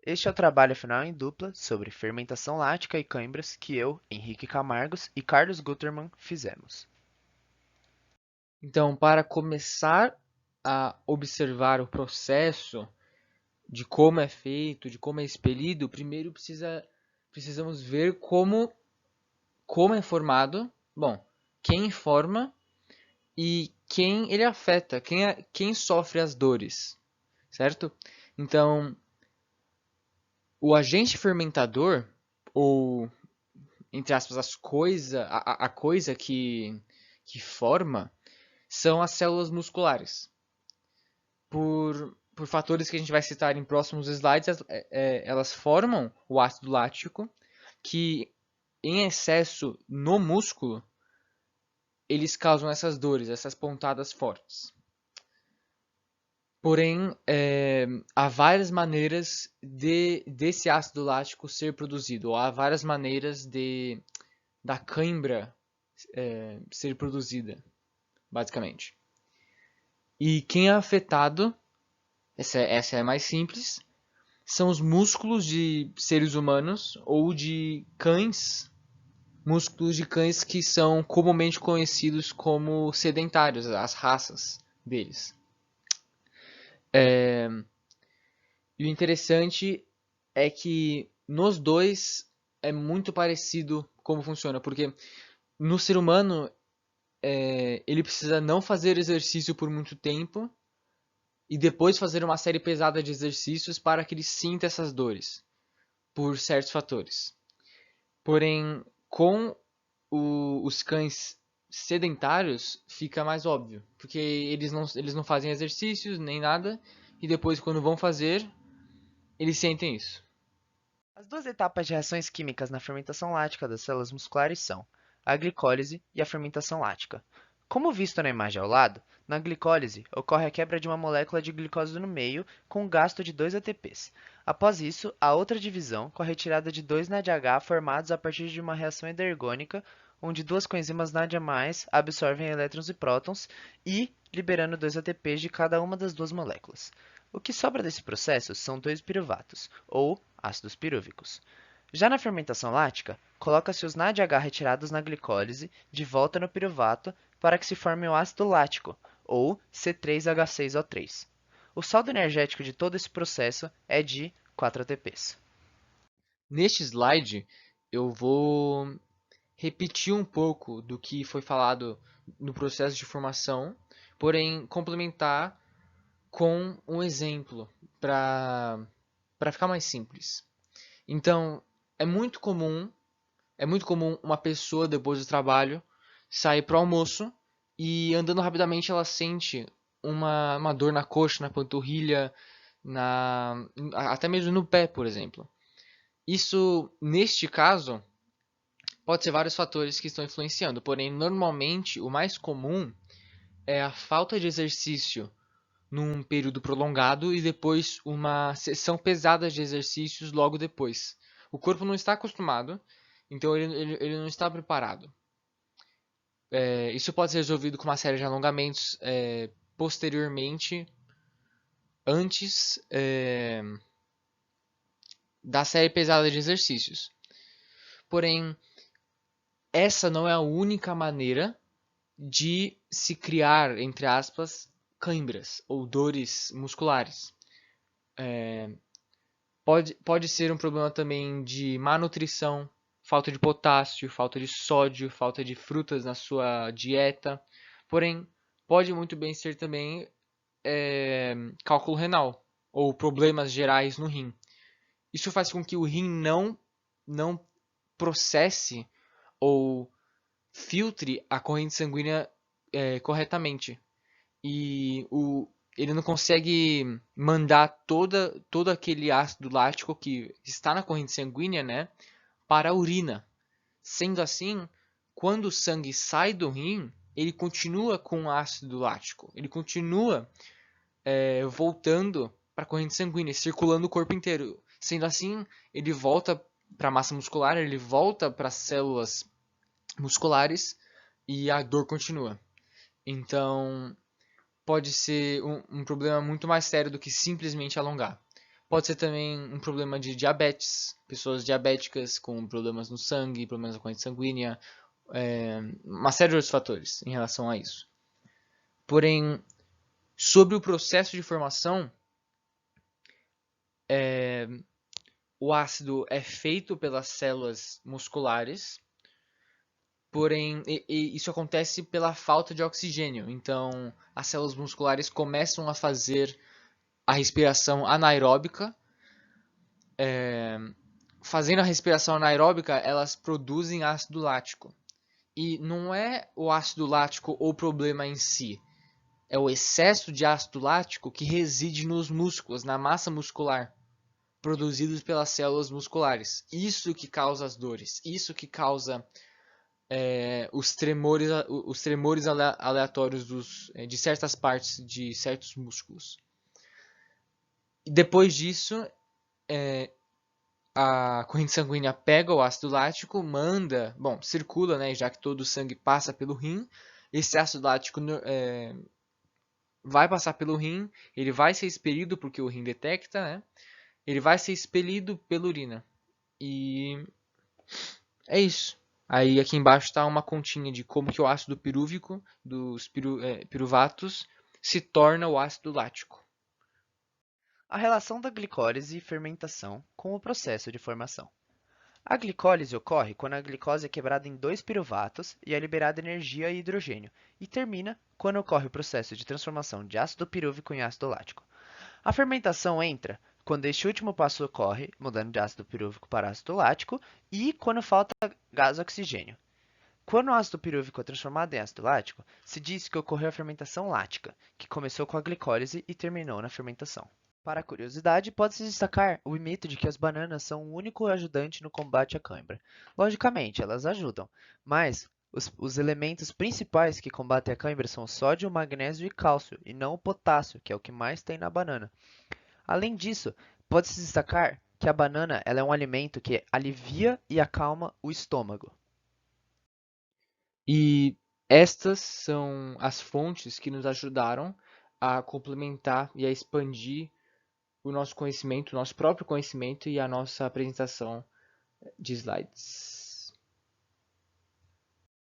Este é o trabalho final em dupla sobre fermentação lática e cãibras que eu, Henrique Camargos e Carlos Gutermann fizemos. Então, para começar a observar o processo de como é feito, de como é expelido, primeiro precisamos ver como é formado, bom, quem forma e quem ele afeta, quem sofre as dores, certo? Então, o agente fermentador, ou, entre aspas, a coisa que forma, são as células musculares. Por fatores que a gente vai citar em próximos slides, elas formam o ácido lático, que em excesso no músculo, eles causam essas dores, essas pontadas fortes. Porém, há várias maneiras desse ácido lático ser produzido, ou há várias maneiras da cãibra ser produzida, basicamente. E quem é afetado, essa é a mais simples, são os músculos de seres humanos ou de cães, músculos de cães que são comumente conhecidos como sedentários, as raças deles. E o interessante é que nos dois é muito parecido como funciona, porque no ser humano ele precisa não fazer exercício por muito tempo e depois fazer uma série pesada de exercícios para que ele sinta essas dores por certos fatores. Porém, com os cães sedentários fica mais óbvio, porque eles não fazem exercícios nem nada, e depois, quando vão fazer, eles sentem isso. As duas etapas de reações químicas na fermentação lática das células musculares são a glicólise e a fermentação lática. Como visto na imagem ao lado, na glicólise ocorre a quebra de uma molécula de glicose no meio com o gasto de 2 ATPs. Após isso, há outra divisão com a retirada de 2 NADH formados a partir de uma reação endergônica, onde duas coenzimas NADH+, absorvem elétrons e prótons e liberando 2 ATPs de cada uma das duas moléculas. O que sobra desse processo são dois piruvatos, ou ácidos pirúvicos. Já na fermentação lática, coloca-se os NADH retirados na glicólise de volta no piruvato para que se forme o ácido lático, ou C3H6O3. O saldo energético de todo esse processo é de 4 ATPs. Neste slide, eu vou repetir um pouco do que foi falado no processo de formação, porém complementar com um exemplo para ficar mais simples. Então, é muito comum, é muito comum uma pessoa depois do trabalho sair para o almoço e andando rapidamente ela sente uma dor na coxa, na panturrilha, até mesmo no pé, por exemplo. Isso, neste caso, pode ser vários fatores que estão influenciando, porém, normalmente o mais comum é a falta de exercício num período prolongado e depois uma sessão pesada de exercícios logo depois. O corpo não está acostumado, então ele não está preparado. Isso pode ser resolvido com uma série de alongamentos posteriormente, antes da série pesada de exercícios. Porém, essa não é a única maneira de se criar, entre aspas, cãibras ou dores musculares. Pode ser um problema também de má nutrição, falta de potássio, falta de sódio, falta de frutas na sua dieta. Porém, pode muito bem ser também cálculo renal ou problemas gerais no rim. Isso faz com que o rim não processe ou filtre a corrente sanguínea corretamente. E ele não consegue mandar todo aquele ácido lático que está na corrente sanguínea, né, para a urina. Sendo assim, quando o sangue sai do rim, ele continua com ácido lático. Ele continua voltando para a corrente sanguínea, circulando o corpo inteiro. Sendo assim, ele volta para a massa muscular, ele volta para as células musculares e a dor continua. Então, pode ser um problema muito mais sério do que simplesmente alongar. Pode ser também um problema de diabetes, pessoas diabéticas com problemas no sangue, problemas na corrente sanguínea, uma série de outros fatores em relação a isso. Porém, sobre o processo de formação, o ácido é feito pelas células musculares, porém isso acontece pela falta de oxigênio. Então, as células musculares começam a fazer a respiração anaeróbica. Fazendo a respiração anaeróbica, elas produzem ácido lático. E não é o ácido lático o problema em si. É o excesso de ácido lático que reside nos músculos, na massa muscular, produzidos pelas células musculares. Isso que causa as dores. Isso que causa os tremores aleatórios de certas partes de certos músculos. E depois disso, a corrente sanguínea pega o ácido lático, circula, né, já que todo o sangue passa pelo rim. Esse ácido lático vai passar pelo rim, ele vai ser expelido porque o rim detecta, né? Ele vai ser expelido pela urina. E é isso. Aí aqui embaixo está uma continha de como que o ácido pirúvico dos piruvatos se torna o ácido lático. A relação da glicólise e fermentação com o processo de formação. A glicólise ocorre quando a glicose é quebrada em dois piruvatos e é liberada energia e hidrogênio, e termina quando ocorre o processo de transformação de ácido pirúvico em ácido lático. A fermentação entra quando este último passo ocorre, mudando de ácido pirúvico para ácido lático, e quando falta gás oxigênio. Quando o ácido pirúvico é transformado em ácido lático, se diz que ocorreu a fermentação lática, que começou com a glicólise e terminou na fermentação. Para a curiosidade, pode-se destacar o mito de que as bananas são o único ajudante no combate à cãibra. Logicamente, elas ajudam, mas os elementos principais que combatem a cãibra são o sódio, o magnésio e cálcio, e não o potássio, que é o que mais tem na banana. Além disso, pode-se destacar que a banana ela é um alimento que alivia e acalma o estômago. E estas são as fontes que nos ajudaram a complementar e a expandir o nosso conhecimento, o nosso próprio conhecimento e a nossa apresentação de slides.